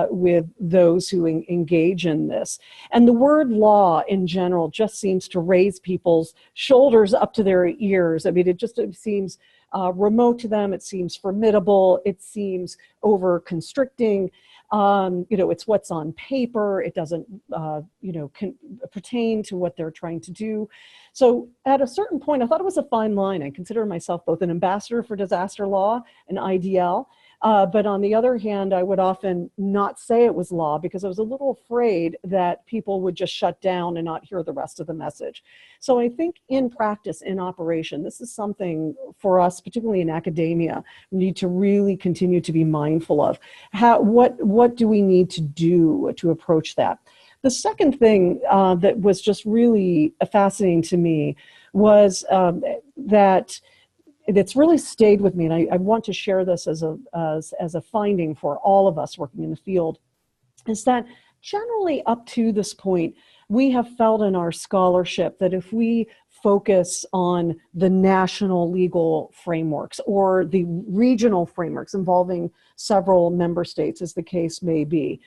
with those who engage in this. And the word law in general just seems to raise people's shoulders up to their ears. I mean, it seems remote to them. It seems formidable. It seems over constricting. It's what's on paper. It doesn't, pertain to what they're trying to do. So at a certain point, I thought it was a fine line. I consider myself both an ambassador for disaster law, an IDL, but on the other hand, I would often not say it was law because I was a little afraid that people would just shut down and not hear the rest of the message. So I think in practice, in operation, this is something for us, particularly in academia, we need to really continue to be mindful of. What do we need to do to approach that? The second thing that was just really fascinating to me was that it's really stayed with me, and I want to share this as a finding for all of us working in the field, is that generally up to this point, we have felt in our scholarship that if we focus on the national legal frameworks or the regional frameworks involving several member states, as the case may be,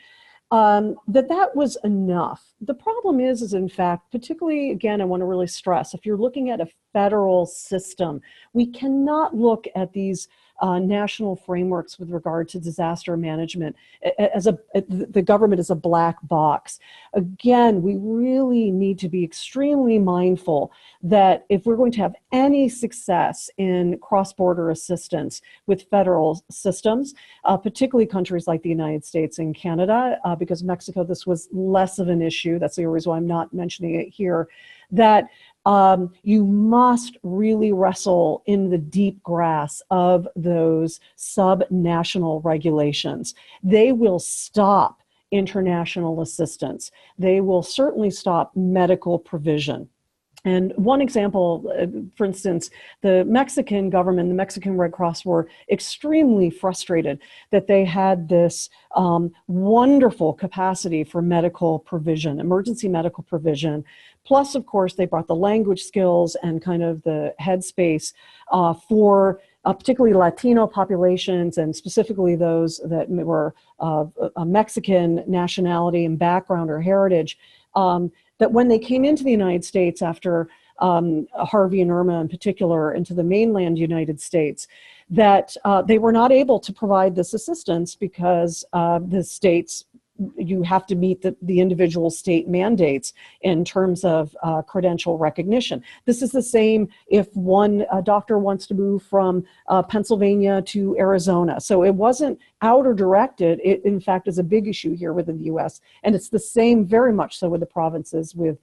that was enough. The problem is in fact, particularly, again, I want to really stress, if you're looking at a federal system, we cannot look at these national frameworks with regard to disaster management the government as a black box. Again, we really need to be extremely mindful that if we're going to have any success in cross-border assistance with federal systems, particularly countries like the United States and Canada, because Mexico, this was less of an issue. That's the reason why I'm not mentioning it here, that you must really wrestle in the deep grass of those sub-national regulations. They will stop international assistance. They will certainly stop medical provision. And one example, for instance, the Mexican government, the Mexican Red Cross were extremely frustrated that they had this wonderful capacity for medical provision, emergency medical provision. Plus, of course, they brought the language skills and kind of the headspace for particularly Latino populations, and specifically those that were a Mexican nationality and background or heritage, that when they came into the United States after Harvey and Irma in particular, into the mainland United States, that they were not able to provide this assistance because the states, you have to meet the individual state mandates in terms of credential recognition. This is the same if one doctor wants to move from Pennsylvania to Arizona. So it wasn't outer directed. It, in fact, is a big issue here within the US. And it's the same very much so with the provinces with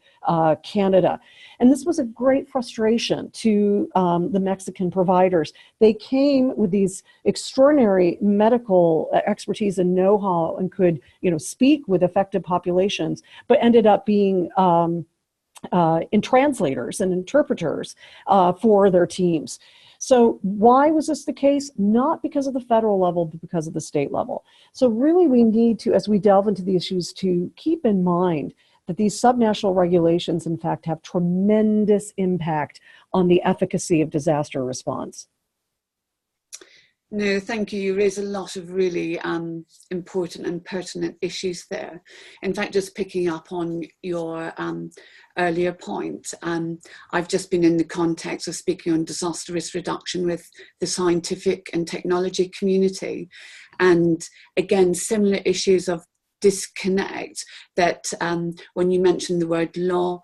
Canada. And this was a great frustration to the Mexican providers. They came with these extraordinary medical expertise and know-how and could, speak with affected populations, but ended up being in translators and interpreters for their teams. So why was this the case? Not because of the federal level, but because of the state level. So really we need to, as we delve into the issues, to keep in mind that these subnational regulations, in fact, have tremendous impact on the efficacy of disaster response. No, thank you. You raise a lot of really important and pertinent issues there. In fact, just picking up on your earlier point, I've just been in the context of speaking on disaster risk reduction with the scientific and technology community. And again, similar issues of disconnect that when you mention the word law,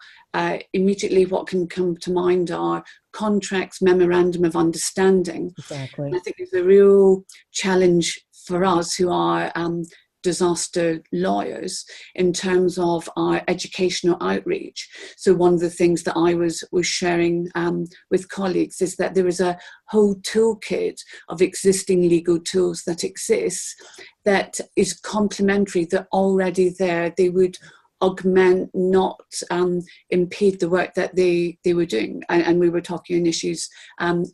immediately what can come to mind are contracts, memorandum of understanding. Exactly. And I think it's a real challenge for us who are disaster lawyers in terms of our educational outreach. So one of the things that I was sharing with colleagues is that there is a whole toolkit of existing legal tools that exists that is complementary, that already there. They would augment, not impede the work that they were doing. And we were talking on issues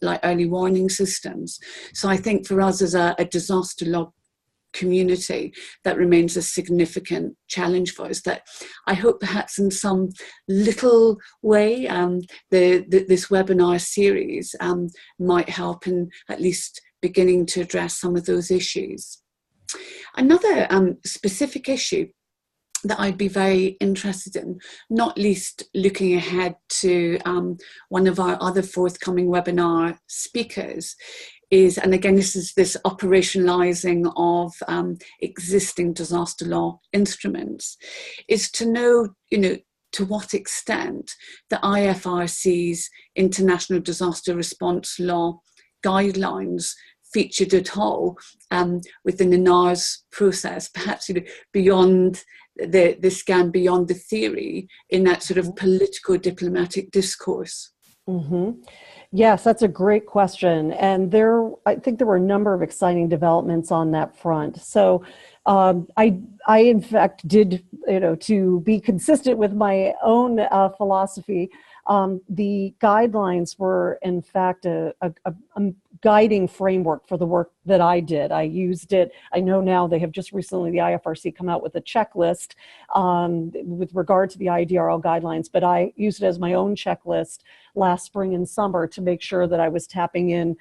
like early warning systems. So I think for us as a disaster law community, that remains a significant challenge for us, that I hope perhaps in some little way this webinar series might help in at least beginning to address some of those issues. Another specific issue that I'd be very interested in, not least looking ahead to one of our other forthcoming webinar speakers, is, and again, this is this operationalizing of existing disaster law instruments, is to know, to what extent the IFRC's International Disaster Response Law guidelines featured at all within the NARS process, perhaps beyond the scan, beyond the theory, in that sort of political diplomatic discourse. Mm-hmm. Yes, that's a great question. And I think there were a number of exciting developments on that front. So I in fact did, to be consistent with my own philosophy, the guidelines were in fact a guiding framework for the work that I did. I used it. I know now they have just recently, the IFRC, come out with a checklist with regard to the IDRL guidelines, but I used it as my own checklist last spring and summer to make sure that I was tapping in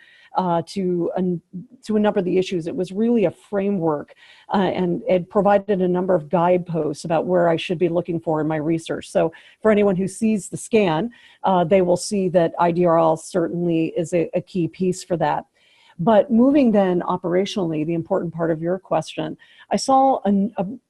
to a number of the issues. It was really a framework and it provided a number of guideposts about where I should be looking for in my research. So for anyone who sees the scan, they will see that IDRL certainly is a key piece for that. But moving then operationally, the important part of your question, I saw a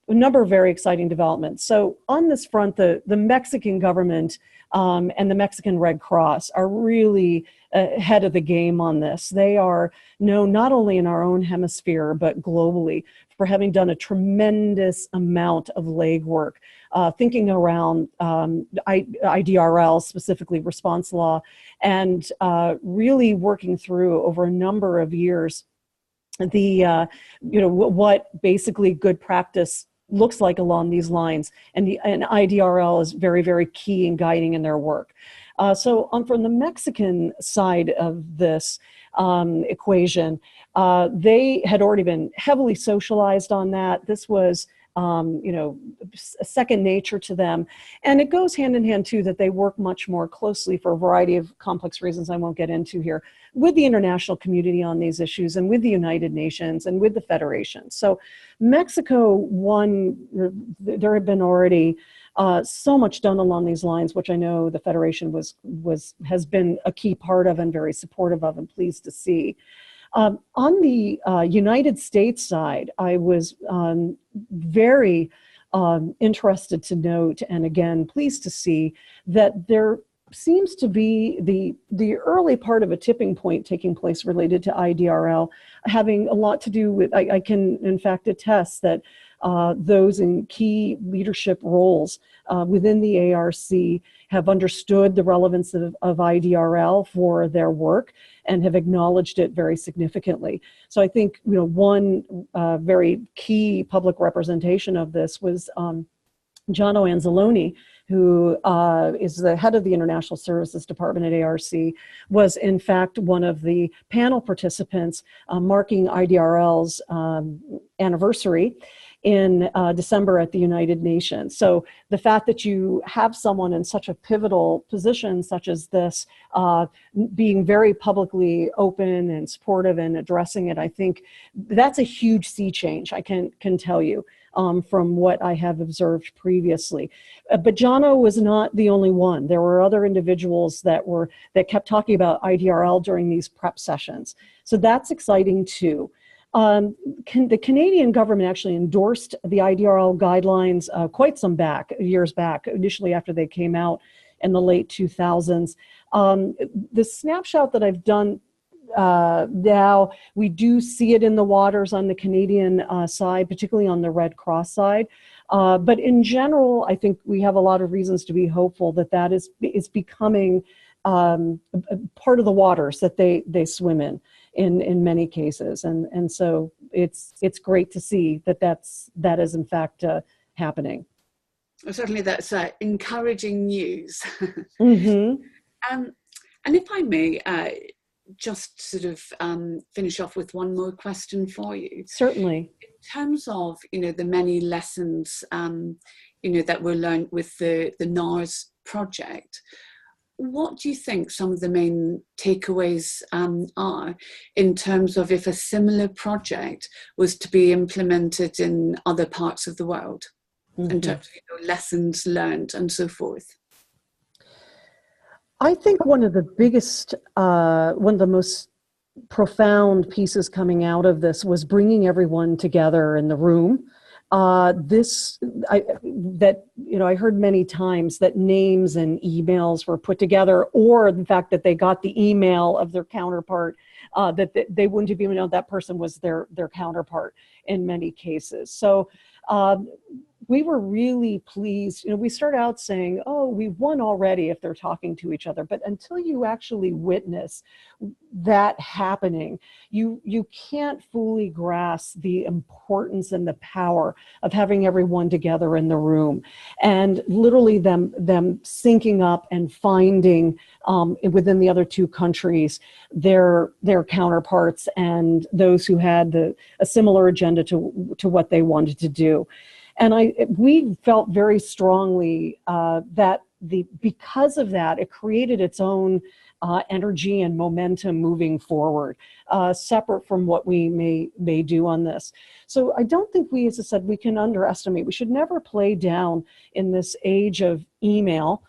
number of very exciting developments. So on this front, the Mexican government and the Mexican Red Cross are really ahead of the game on this. They are known not only in our own hemisphere, but globally for having done a tremendous amount of legwork, thinking around IDRL, specifically response law, and really working through over a number of years the what basically good practice looks like along these lines, and IDRL is very, very key in guiding in their work. So from the Mexican side of this equation, they had already been heavily socialized on that. This was second nature to them. And it goes hand in hand, too, that they work much more closely for a variety of complex reasons I won't get into here with the international community on these issues and with the United Nations and with the Federation. So Mexico won, there had been already so much done along these lines, which I know the Federation has been a key part of and very supportive of and pleased to see. On the United States side, I was very interested to note, and again, pleased to see, that there seems to be the early part of a tipping point taking place related to IDRL, having a lot to do with, I can in fact attest that those in key leadership roles within the ARC have understood the relevance of IDRL for their work and have acknowledged it very significantly. So I think one very key public representation of this was Gianno Anzalone, who is the head of the International Services Department at ARC, was in fact one of the panel participants marking IDRL's anniversary in December at the United Nations. So the fact that you have someone in such a pivotal position such as this, being very publicly open and supportive and addressing it, I think that's a huge sea change, I can tell you, from what I have observed previously. But Gianno was not the only one. There were other individuals that kept talking about IDRL during these prep sessions. So that's exciting too. The Canadian government actually endorsed the IDRL guidelines quite some years back, initially after they came out in the late 2000s. The snapshot that I've done now, we do see it in the waters on the Canadian side, particularly on the Red Cross side. But in general, I think we have a lot of reasons to be hopeful that is becoming part of the waters that they swim in many cases. And so it's great to see that is in fact happening. Well, certainly that's encouraging news. Mm-hmm. And if I may, just sort of finish off with one more question for you. Certainly. In terms of, the many lessons, that were learned with the NARS project, what do you think some of the main takeaways are in terms of if a similar project was to be implemented in other parts of the world, mm-hmm. in terms of lessons learned and so forth? I think one of the most profound pieces coming out of this was bringing everyone together in the room. I heard many times that names and emails were put together, or the fact that they got the email of their counterpart, that they wouldn't have even known that person was their counterpart in many cases. So we were really pleased. We start out saying, oh, we've won already if they're talking to each other. But until you actually witness that happening, you can't fully grasp the importance and the power of having everyone together in the room, and literally them syncing up and finding within the other two countries their counterparts and those who had a similar agenda to what they wanted to do. And we felt very strongly that because of that, it created its own energy and momentum moving forward, separate from what we may do on this. So I don't think we, as I said, we can underestimate. We should never play down in this age of email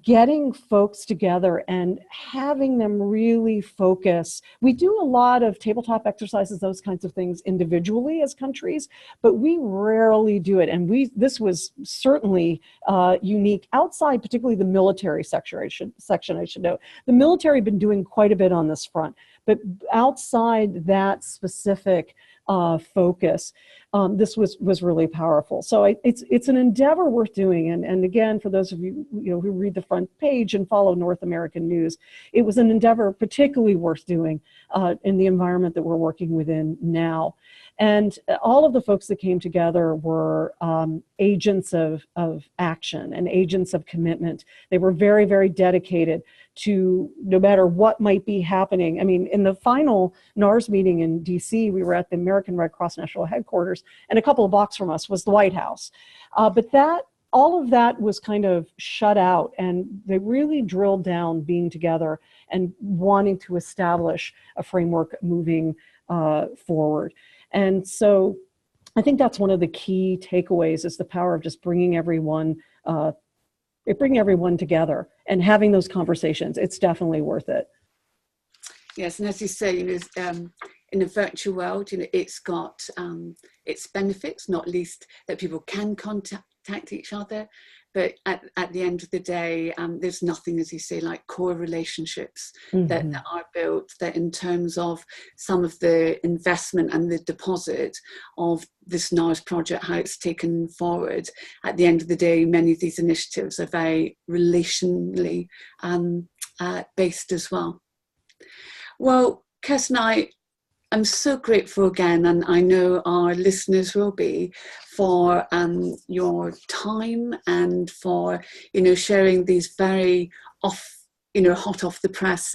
getting folks together and having them really focus. We do a lot of tabletop exercises, those kinds of things individually as countries, but we rarely do it. And this was certainly unique outside, particularly the military section, I should note. The military have been doing quite a bit on this front, but outside that specific focus, this was really powerful. So it's an endeavor worth doing. And again, for those of you, who read the front page and follow North American news, it was an endeavor particularly worth doing in the environment that we're working within now. And all of the folks that came together were agents of action and agents of commitment. They were very, very dedicated to, no matter what might be happening. I mean, in the final NARS meeting in DC, we were at the American Red Cross National Headquarters, and a couple of blocks from us was the White House. But all of that was kind of shut out, and they really drilled down being together and wanting to establish a framework moving forward. And so I think that's one of the key takeaways, is the power of just bringing everyone together and having those conversations. It's definitely worth it. Yes, and as you say, in a virtual world, it's got its benefits, not least that people can contact each other. But at the end of the day, there's nothing, as you say, like core relationships that are built, that in terms of some of the investment and the deposit of this NARS project, how it's taken forward, at the end of the day, many of these initiatives are very relationally based as well. Well, Kirsten, I'm so grateful again, and I know our listeners will be, for your time and for sharing these very hot off the press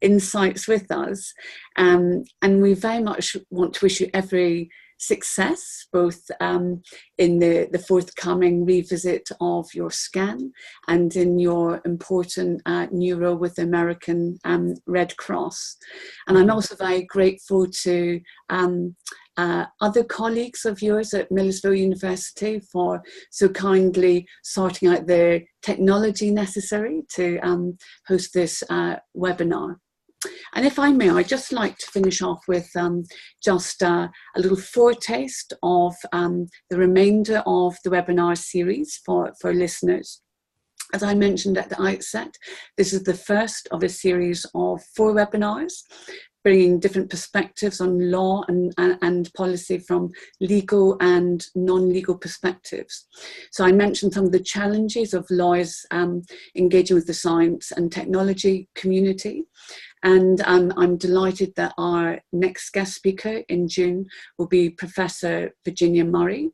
insights with us. And we very much want to wish you every success, both in the forthcoming revisit of your scan and in your important new role with the American Red Cross. And I'm also very grateful to other colleagues of yours at Millersville University for so kindly sorting out the technology necessary to host this webinar. And if I may, I'd just like to finish off with just a little foretaste of the remainder of the webinar series for listeners. As I mentioned at the outset, this is the first of a series of 4 webinars, bringing different perspectives on law and policy from legal and non-legal perspectives. So I mentioned some of the challenges of lawyers engaging with the science and technology community. And I'm delighted that our next guest speaker in June will be Professor Virginia Murray,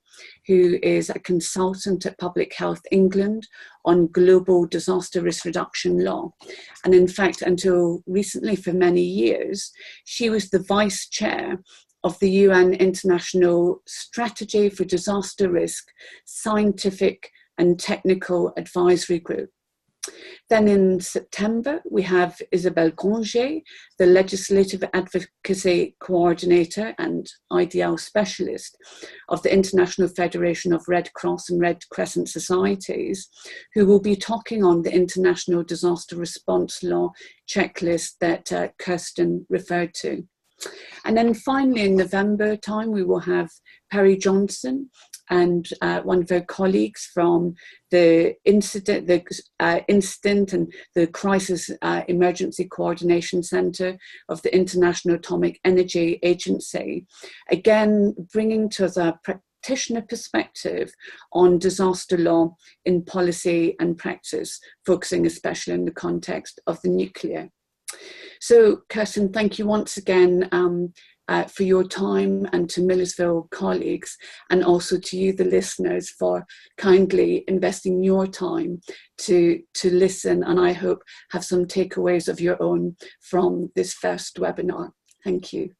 who is a consultant at Public Health England on global disaster risk reduction law. And in fact, until recently, for many years, she was the vice chair of the UN International Strategy for Disaster Risk Scientific and Technical Advisory Group. Then in September, we have Isabelle Granger, the Legislative Advocacy Coordinator and IDL Specialist of the International Federation of Red Cross and Red Crescent Societies, who will be talking on the International Disaster Response Law checklist that Kirsten referred to. And then finally, in November time, we will have Perry Johnson and one of her colleagues from the incident and the Crisis Emergency Coordination Center of the International Atomic Energy Agency, again bringing to us a practitioner perspective on disaster law in policy and practice, focusing especially in the context of the nuclear. So, Kirsten, thank you once again for your time, and to Millersville colleagues, and also to you, the listeners, for kindly investing your time to listen, and I hope have some takeaways of your own from this first webinar. Thank you.